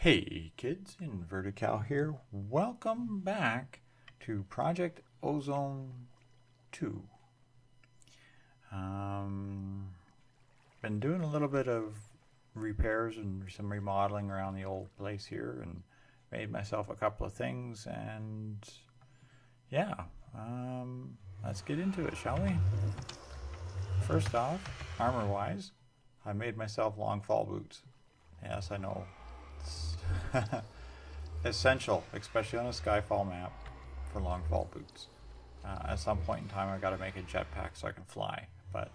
Hey kids, Inverted Cow here. Welcome back to Project Ozone 2. Been doing a little bit of repairs and some remodeling around the old place here and made myself a couple of things and yeah, let's get into it, shall we? First off, armor wise, I made myself long fall boots. Yes, I know. It's essential, especially on a Skyfall map, for long fall boots. At some point in time, I've got to make a jetpack so I can fly, but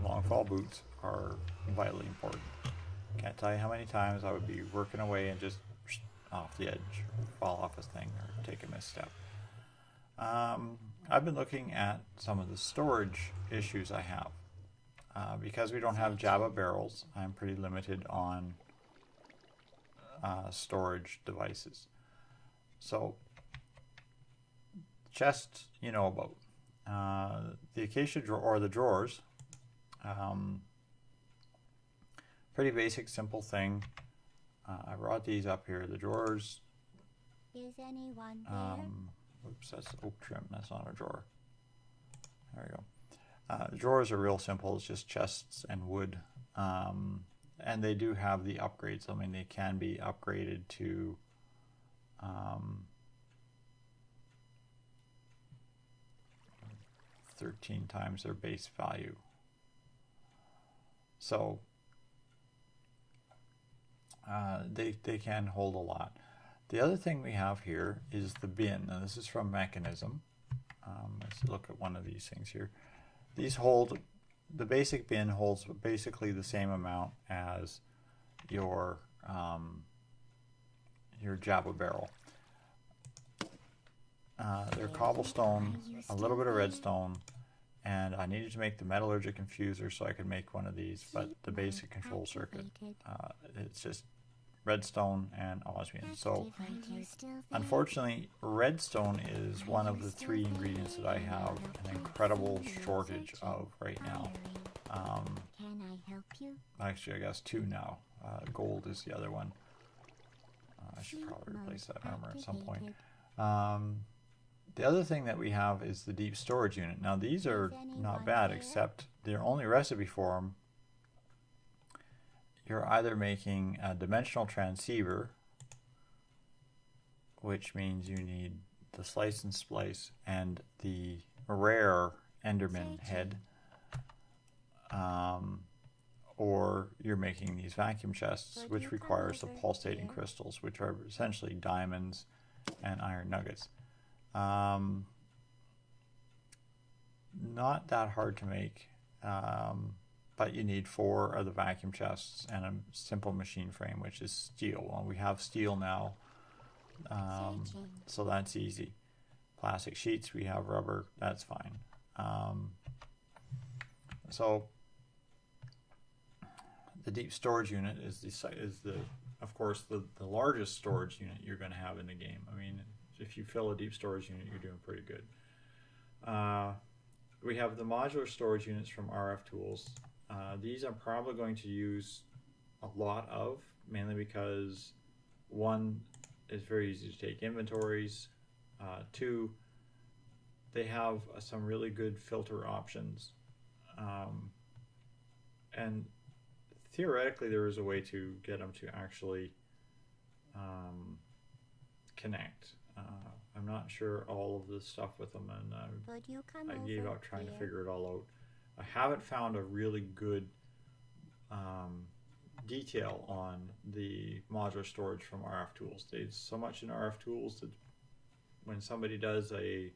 long fall boots are vitally important. Can't tell you how many times I would be working away and just off the edge, fall off a thing, or take a misstep. I've been looking at some of the storage issues I have. Because we don't have Java barrels, I'm pretty limited on storage devices. So, chests, you know about. The acacia drawer, or the drawers, pretty basic, simple thing. I brought these up here. The drawers. Is anyone there? Oops, that's oak trim. That's not a drawer. There we go. The drawers are real simple. It's just chests and wood. And they do have the upgrades. I mean, they can be upgraded to 13 times their base value. So they can hold a lot. The other thing we have here is the bin. Now this is from Mechanism. Let's look at one of these things here. These hold, the basic bin holds basically the same amount as your Java barrel. They're cobblestone, a little bit of redstone, and I needed to make the metallurgic infuser so I could make one of these, but the basic control circuit, it's just redstone and osmium. So unfortunately, redstone is one of the 3 ingredients that I have an incredible shortage of right now. Can I help you? Actually, I guess 2 now. Gold is the other one. I should probably replace that armor at some point. The other thing that we have is the deep storage unit. Now these are not bad, except the only recipe for them, you're either making a dimensional transceiver, which means you need the slice and splice and the rare Enderman head, or you're making these vacuum chests, which requires the pulsating crystals, which are essentially diamonds and iron nuggets. Not that hard to make, but you need 4 of the vacuum chests and a simple machine frame, which is steel. Well, we have steel now, so that's easy. Plastic sheets, we have rubber, that's fine. So the deep storage unit is of course the largest storage unit you're going to have in the game. I mean, if you fill a deep storage unit, you're doing pretty good. We have the modular storage units from RF Tools. These I'm probably going to use a lot of, mainly because 1, it's very easy to take inventories. 2, they have some really good filter options. And theoretically there is a way to get them to actually connect. I'm not sure all of the stuff with them, and I gave up trying to figure it all out. I haven't found a really good detail on the modular storage from RF Tools. There's so much in RF Tools that when somebody does a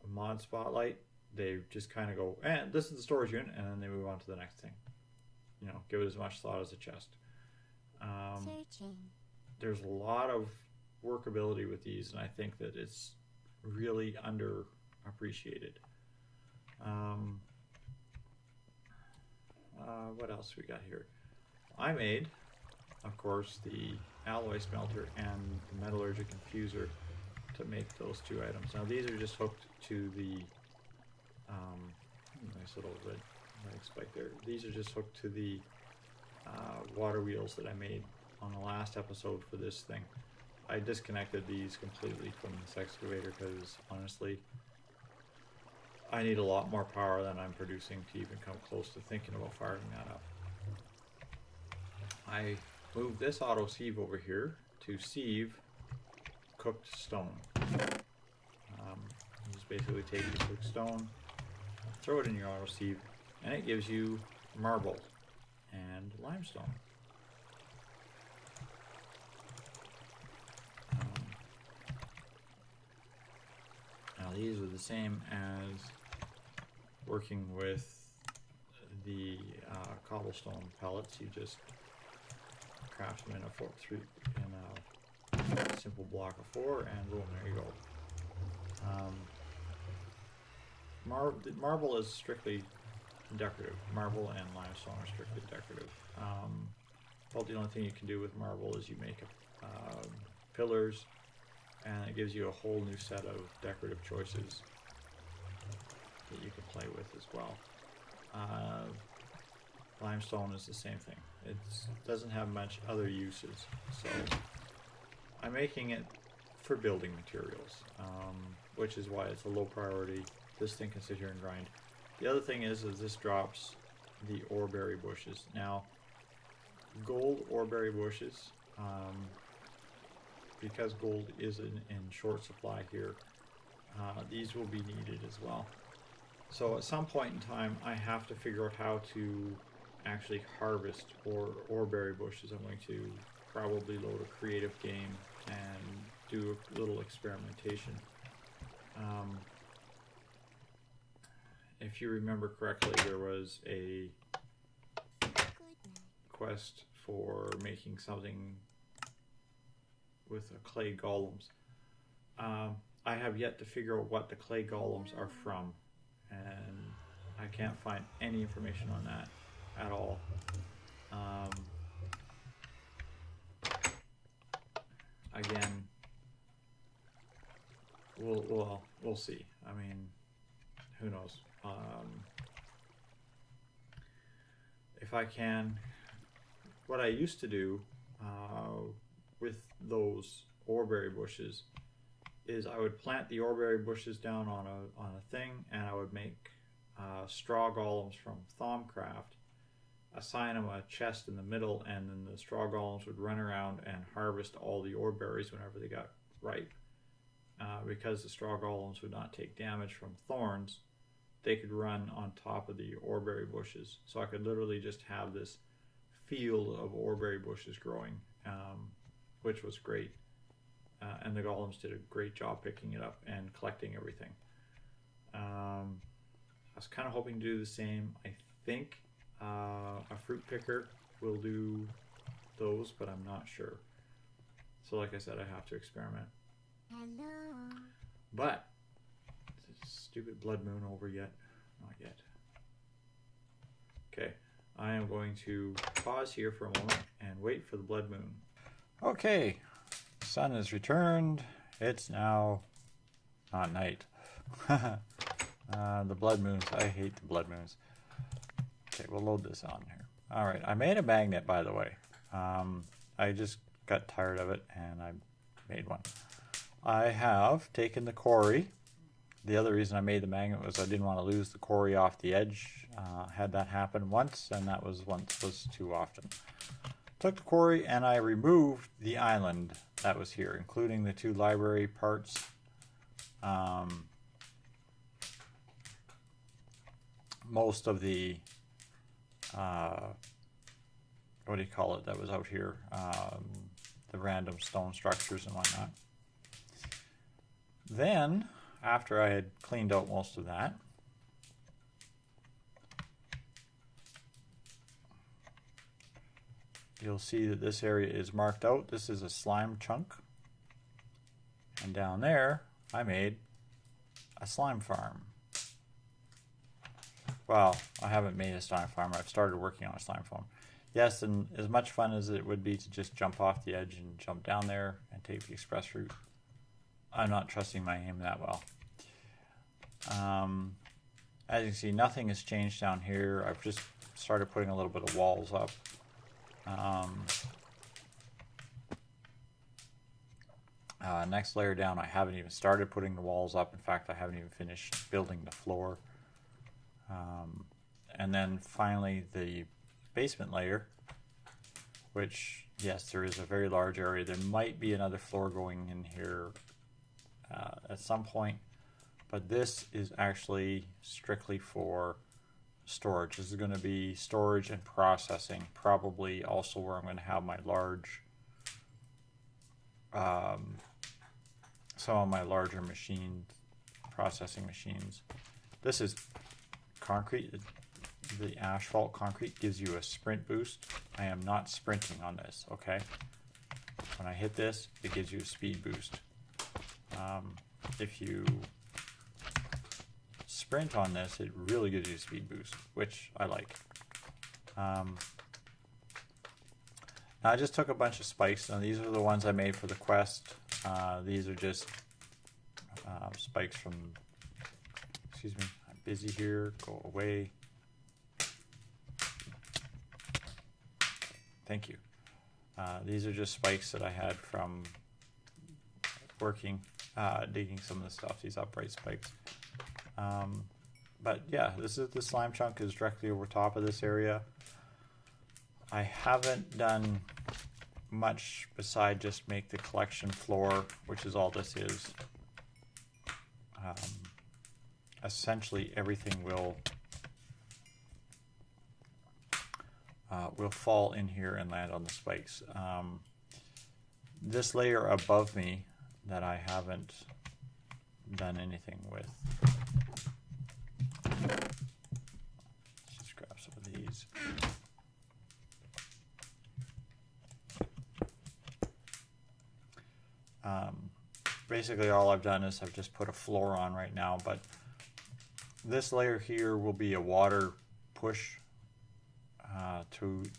mod spotlight, they just kind of go, and this is the storage unit, and then they move on to the next thing. You know, give it as much thought as a chest. There's a lot of workability with these, and I think that it's really underappreciated. What else we got here? I made, of course, the alloy smelter and the metallurgic infuser to make those 2 items. Now these are just hooked to the nice little red spike there. These are just hooked to the water wheels that I made on the last episode for this thing. I disconnected these completely from this excavator because honestly, I need a lot more power than I'm producing to even come close to thinking about firing that up. I moved this auto sieve over here to sieve cooked stone. You just basically take the cooked stone, throw it in your auto sieve, and it gives you marble and limestone. Now these are the same as working with the cobblestone pellets. You just craft them in a simple block of 4, and boom, there you go. Marble is strictly decorative. Marble and limestone are strictly decorative. Well, the only thing you can do with marble is you make pillars, and it gives you a whole new set of decorative choices that you can play with as well. Limestone is the same thing. It doesn't have much other uses, so I'm making it for building materials, which is why it's a low priority. This thing can sit here and grind. The other thing is this drops the oreberry bushes. Now, gold oreberry bushes, because gold is in short supply here, these will be needed as well. So at some point in time, I have to figure out how to actually harvest oreberry bushes. I'm going to probably load a creative game and do a little experimentation. If you remember correctly, there was a quest for making something with clay golems. I have yet to figure out what the clay golems are from, and I can't find any information on that at all. Again, we'll see. I mean, who knows? If I can, what I used to do with those oreberry bushes is I would plant the oreberry bushes down on a thing, and I would make straw golems from Thaumcraft, assign them a chest in the middle, and then the straw golems would run around and harvest all the oreberries whenever they got ripe. Because the straw golems would not take damage from thorns, they could run on top of the oreberry bushes. So I could literally just have this field of oreberry bushes growing, which was great. And the golems did a great job picking it up and collecting everything. I was kind of hoping to do the same. I think a fruit picker will do those, but I'm not sure. So like I said, I have to experiment. Hello. But is this stupid blood moon over yet? Not yet. Okay, I am going to pause here for a moment and wait for the blood moon. Okay, the sun has returned. It's now not night. The blood moons, I hate the blood moons. Okay, we'll load this on here. All right, I made a magnet, by the way. I just got tired of it and I made one. I have taken the quarry. The other reason I made the magnet was I didn't want to lose the quarry off the edge. Had that happen once, and that was too often. Took the quarry and I removed the island that was here, including the 2 library parts. Most of the what do you call it that was out here, the random stone structures and whatnot. Then, after I had cleaned out most of that, you'll see that this area is marked out. This is a slime chunk. And down there, I made a slime farm. Well, I haven't made a slime farm. I've started working on a slime farm. Yes, and as much fun as it would be to just jump off the edge and jump down there and take the express route, I'm not trusting my aim that well. As you can see, nothing has changed down here. I've just started putting a little bit of walls up. Next layer down, I haven't even started putting the walls up. In fact, I haven't even finished building the floor. And then finally the basement layer, which, yes, there is a very large area. There might be another floor going in here at some point, but this is actually strictly for storage. This is going to be storage and processing, probably also where I'm going to have my large some of my larger processing machines. This is concrete. The asphalt concrete gives you a sprint boost. I am not sprinting on this, okay? When I hit this, it gives you a speed boost. If you sprint on this, it really gives you a speed boost, which I like. Now I just took a bunch of spikes. Now these are the ones I made for the quest. These are just spikes from, excuse me, I'm busy here, go away. Thank you. These are just spikes that I had from working, digging some of the stuff, these upright spikes. But yeah, the slime chunk is directly over top of this area. I haven't done much beside just make the collection floor, which is all this is. Essentially everything will fall in here and land on the spikes. This layer above me that I haven't done anything with. Let's just grab some of these. Basically all I've done is I've just put a floor on right now, but this layer here will be a water push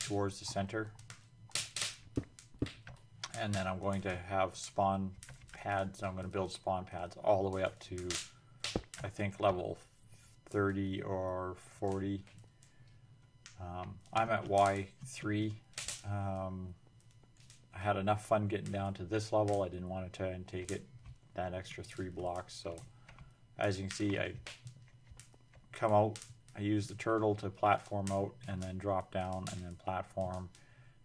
towards the center, and then I'm going to have spawn pads. I'm going to build spawn pads all the way up to I think level 30 or 40. I'm at Y3. I had enough fun getting down to this level. I didn't want to try and take it that extra 3 blocks. So as you can see, I come out, I use the turtle to platform out and then drop down and then platform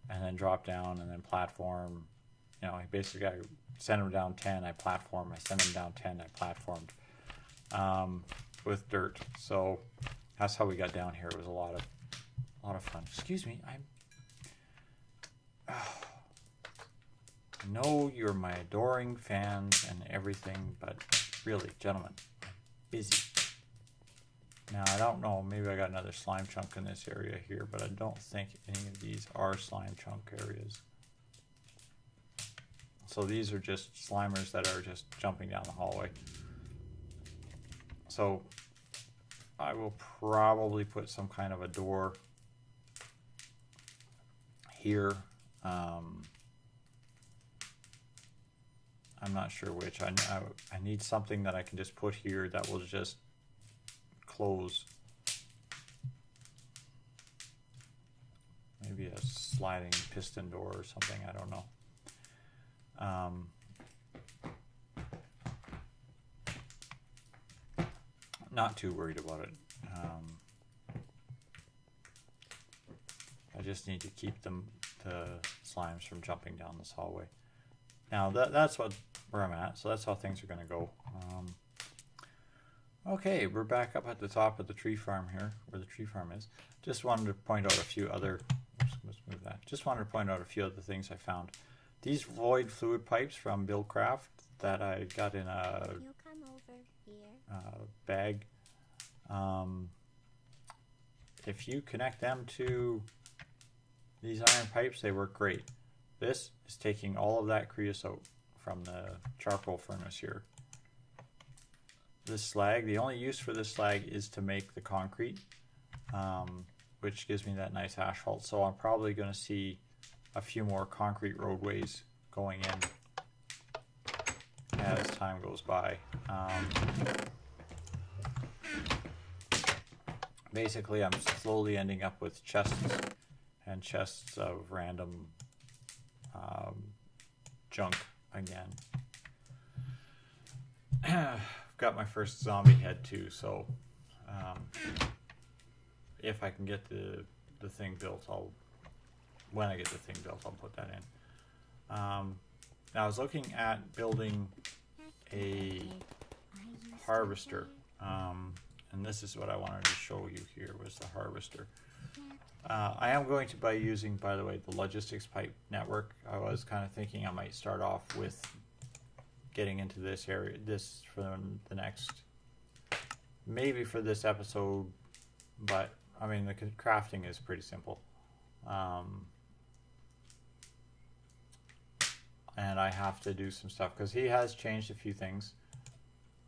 and then drop down and then platform. You know, I basically I send them down 10, I platform, I send them down 10, I platformed with dirt. So that's how we got down here. It was a lot of fun. Excuse me, I know you're my adoring fans and everything, but really, gentlemen, I'm busy. Now, I don't know, maybe I got another slime chunk in this area here, but I don't think any of these are slime chunk areas. So these are just slimers that are just jumping down the hallway. So I will probably put some kind of a door here. I'm not sure which. I need something that I can just put here that will just close. Maybe a sliding piston door or something. I don't know. Not too worried about it. I just need to keep the slimes from jumping down this hallway. Now that's where I'm at, so that's how things are going to go. Okay, we're back up at the top of the tree farm here, where the tree farm is. Just wanted to point out a few other. Let's move that. Just wanted to point out a few other things I found. These void fluid pipes from Buildcraft that I got in a You come over here. bag. If you connect them to these iron pipes, they work great. This is taking all of that creosote from the charcoal furnace here. This slag, the only use for this slag is to make the concrete, which gives me that nice asphalt. So I'm probably going to see a few more concrete roadways going in as time goes by. Basically, I'm slowly ending up with chests and chests of random junk again. got my first zombie head too, so if I can get the thing built, when I get the thing built, I'll put that in. Now I was looking at building a harvester, and this is what I wanted to show you here was the harvester. I am going to be using, by the way, the logistics pipe network. I was kind of thinking I might start off with getting into this area, this for the next, maybe for this episode, but I mean the crafting is pretty simple. And I have to do some stuff because he has changed a few things.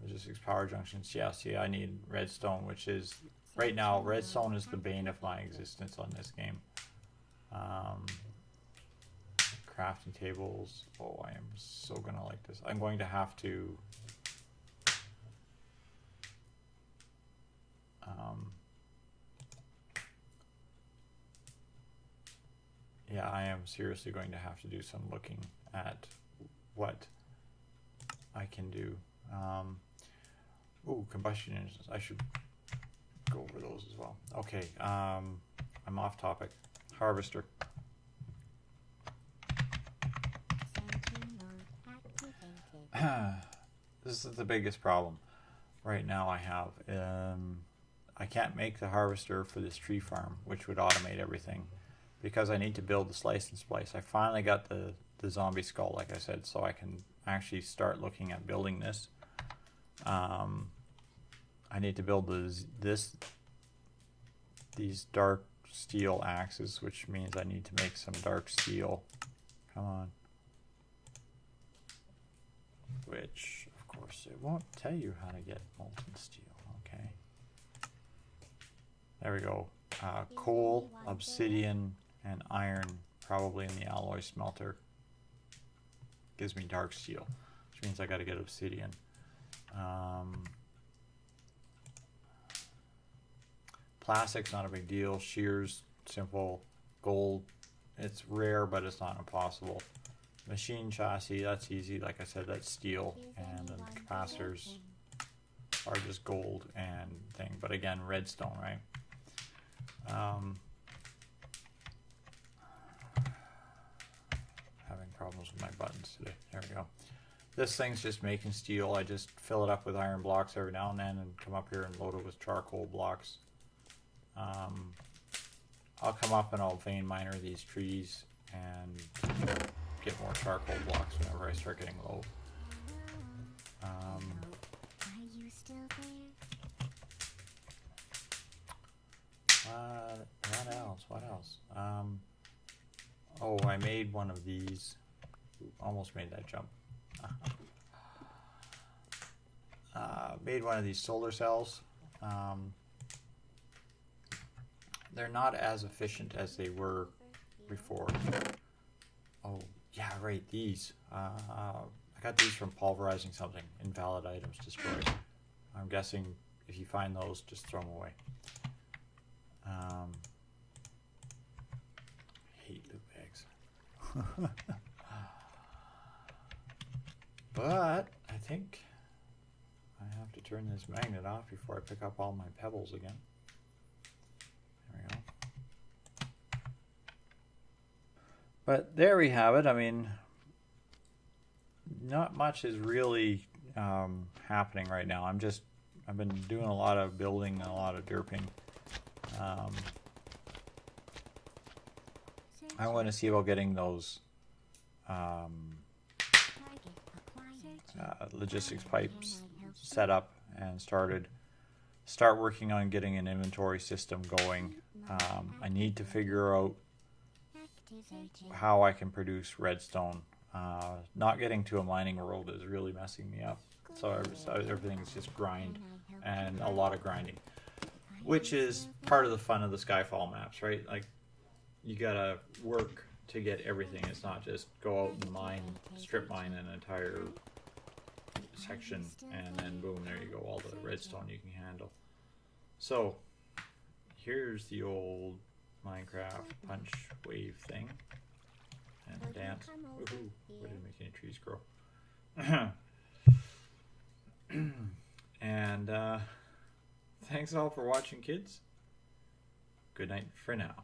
Logistics power junctions. Yeah, see, I need redstone, which is right now. Redstone is the bane of my existence on this game. Crafting tables. Oh, I am so gonna like this. I'm going to have to. Yeah, I am seriously going to have to do some looking at what I can do. Ooh, combustion engines. I should go over those as well. Okay, I'm off topic. Harvester. This is the biggest problem right now I have. I can't make the harvester for this tree farm, which would automate everything, because I need to build the slice and splice. I finally got the zombie skull, like I said, so I can actually start looking at building this. I need to build these dark steel axes, which means I need to make some dark steel. Come on. Which, of course, it won't tell you how to get molten steel. Okay. There we go. Coal, obsidian, and iron, probably in the alloy smelter. Gives me dark steel, which means I got to get obsidian. Plastic's not a big deal. Shears, simple. Gold, it's rare, but it's not impossible. Machine chassis, that's easy. Like I said, that's steel, and then capacitors are just gold and thing. But again, redstone, right? Having problems with my buttons today. There we go. This thing's just making steel. I just fill it up with iron blocks every now and then and come up here and load it with charcoal blocks. I'll come up and I'll vein miner these trees and get more charcoal blocks whenever I start getting low. Are you still there? What else? Oh, I made one of these. Almost made that jump. Made one of these solar cells. They're not as efficient as they were before. Oh, yeah, right, these. I got these from pulverizing something. Invalid items destroyed. I'm guessing if you find those, just throw them away. Hate loot bags. But I think I have to turn this magnet off before I pick up all my pebbles again. There we go. But there we have it. I mean, not much is really happening right now. I've been doing a lot of building and a lot of derping. I want to see about getting those logistics pipes set up and start working on getting an inventory system going. I need to figure out how I can produce redstone. Not getting to a mining world is really messing me up, so everything's just grind and a lot of grinding, which is part of the fun of the Skyfall maps, right? Like, you gotta work to get everything. It's not just go out and mine, strip mine an entire section and then boom, there you go, all the redstone you can handle. So here's the old Minecraft punch wave thing and dance. Woohoo! Why didn't make any trees grow? And thanks all for watching, kids. Good night for now.